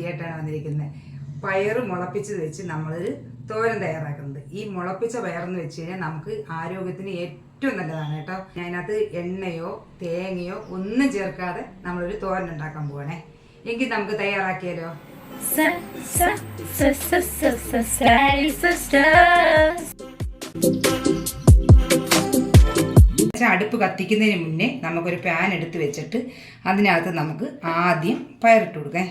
ആയിട്ടാണ് വന്നിരിക്കുന്നത്. പയർ മുളപ്പിച്ചത് വെച്ച് നമ്മളൊരു തോരൻ തയ്യാറാക്കുന്നത്. ഈ മുളപ്പിച്ച പയറെന്ന് വെച്ച് കഴിഞ്ഞാൽ നമുക്ക് ആരോഗ്യത്തിന് ഏറ്റവും നല്ലതാണ് കേട്ടോ. അതിനകത്ത് എണ്ണയോ തേങ്ങയോ ഒന്നും ചേർക്കാതെ നമ്മളൊരു തോരൻ ഉണ്ടാക്കാൻ പോവാണേ. എങ്കിൽ നമുക്ക് തയ്യാറാക്കിയാലോ? അടുപ്പ് കത്തിക്കുന്നതിന് മുന്നേ നമുക്കൊരു പാൻ എടുത്ത് വെച്ചിട്ട് അതിനകത്ത് നമുക്ക് ആദ്യം പയറിട്ട് കൊടുക്കാം.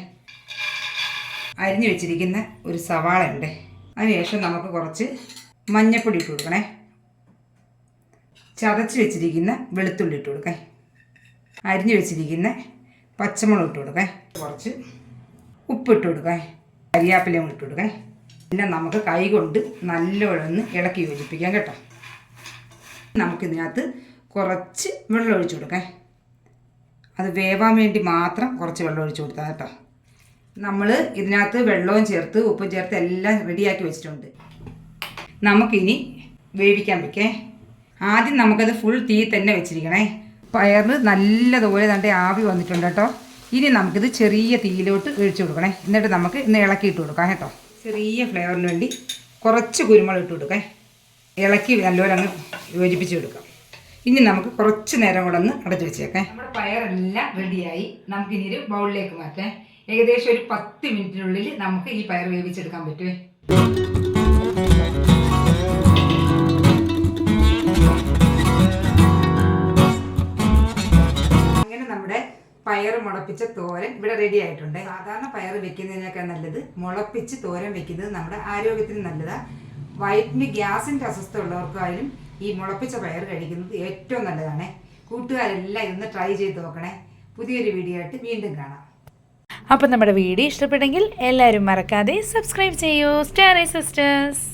അരിഞ്ഞു വെച്ചിരിക്കുന്ന ഒരു സവാള ഉണ്ട്. അതിനുശേഷം നമുക്ക് കുറച്ച് മഞ്ഞൾപ്പൊടി ഇട്ട് കൊടുക്കണേ. ചതച്ച് വെച്ചിരിക്കുന്ന വെളുത്തുള്ളി ഇട്ട് കൊടുക്കാം. അരിഞ്ഞു വെച്ചിരിക്കുന്ന പച്ചമുളക് ഇട്ട് കൊടുക്കാം. കുറച്ച് ഉപ്പിട്ട് കൊടുക്കാം. കരിയാപ്പിലയും ഇട്ട് കൊടുക്കാം. പിന്നെ നമുക്ക് കൈ കൊണ്ട് നല്ലോണം ഇളക്കി യോജിപ്പിക്കാം കേട്ടോ. നമുക്കിതിനകത്ത് കുറച്ച് വെള്ളം ഒഴിച്ചു കൊടുക്കാം. അത് വേവാൻ വേണ്ടി മാത്രം കുറച്ച് വെള്ളം ഒഴിച്ചു കൊടുത്താൽ കേട്ടോ. നമ്മൾ ഇതിനകത്ത് വെള്ളവും ചേർത്ത് ഉപ്പും ചേർത്ത് എല്ലാം റെഡിയാക്കി വെച്ചിട്ടുണ്ട്. നമുക്കിനി വേവിക്കാൻ വെക്കേ. ആദ്യം നമുക്കത് ഫുൾ തീ തന്നെ വെച്ചിരിക്കണേ. പയറ് നല്ലതുപോലെ തന്നെ ആവി വന്നിട്ടുണ്ട് കേട്ടോ. ഇനി നമുക്കിത് ചെറിയ തീയിലോട്ട് ഒഴിച്ചു കൊടുക്കണേ. എന്നിട്ട് നമുക്ക് ഇന്ന് ഇളക്കിയിട്ട് കൊടുക്കാം കേട്ടോ. ചെറിയ ഫ്ലേവറിന് വേണ്ടി കുറച്ച് കുരുമുളക് ഇട്ട് കൊടുക്കാം. ഇളക്കി നല്ലപോലെ അങ്ങ് യോജിപ്പിച്ച് കൊടുക്കാം. ഇനി നമുക്ക് കുറച്ച് നേരം കൂടെ ഒന്ന് അടച്ചു വെച്ചേക്കാം. നമ്മുടെ പയറെല്ലാം റെഡിയായി. നമുക്കിനി ഒരു ബൗളിലേക്ക് മാറ്റാം. ഏകദേശം ഒരു 10 മിനിറ്റിനുള്ളിൽ നമുക്ക് ഈ പയർ വേവിച്ചെടുക്കാൻ പറ്റുമേ. അങ്ങനെ നമ്മുടെ പയർ മുളപ്പിച്ച തോരൻ ഇവിടെ റെഡി ആയിട്ടുണ്ട്. സാധാരണ പയർ വെക്കുന്നതിനേക്കാൾ നല്ലത് മുളപ്പിച്ച് തോരൻ വെക്കുന്നത് നമ്മുടെ ആരോഗ്യത്തിന് നല്ലതാണ്. വയറ്റിന് ഗ്യാസിൻ്റെ അസ്വസ്ഥ ഉള്ളവർക്കായാലും ഈ മുളപ്പിച്ച പയർ കഴിക്കുന്നത് ഏറ്റവും നല്ലതാണ്. കൂട്ടുകാരെല്ലാം ഇന്ന് ട്രൈ ചെയ്ത് നോക്കണേ. പുതിയൊരു വീഡിയോ ആയിട്ട് വീണ്ടും കാണാം. അപ്പോൾ നമ്മുടെ വീഡിയോ ഇഷ്ടപ്പെട്ടെങ്കിൽ എല്ലാവരും മറക്കാതെ സബ്സ്ക്രൈബ് ചെയ്യൂ. Star sisters.